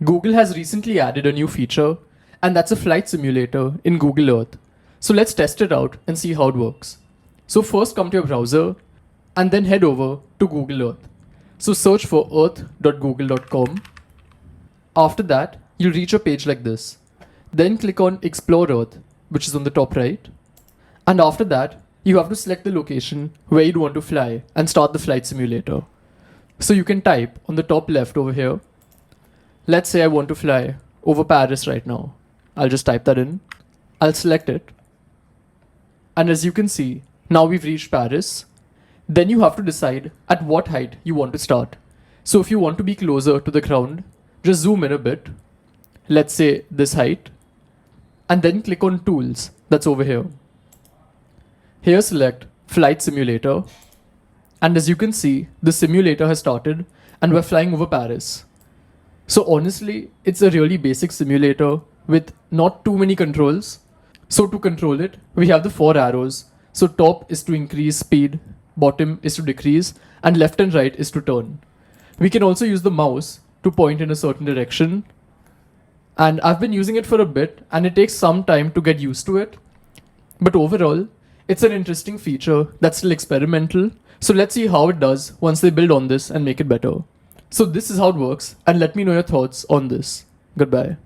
Google has recently added a new feature, and that's a flight simulator in Google Earth. So let's test it out and see how it works. So first come to your browser and then head over to Google Earth. So search for earth.google.com. After that, you'll reach a page like this. Then click on Explore Earth, which is on the top right. And after that, you have to select the location where you'd want to fly and start the flight simulator. So you can type on the top left over here. Let's say I want to fly over Paris right now. I'll just type that in. I'll select it. And as you can see, now we've reached Paris. Then you have to decide at what height you want to start. So if you want to be closer to the ground, just zoom in a bit. Let's say this height. And then click on Tools, that's over here. Here select Flight Simulator. And as you can see, the simulator has started and we're flying over Paris. So honestly, it's a really basic simulator with not too many controls. So to control it, we have the 4 arrows. So top is to increase speed, bottom is to decrease, and left and right is to turn. We can also use the mouse to point in a certain direction. And I've been using it for a bit and it takes some time to get used to it. But overall, it's an interesting feature that's still experimental. So let's see how it does once they build on this and make it better. So this is how it works, and let me know your thoughts on this. Goodbye.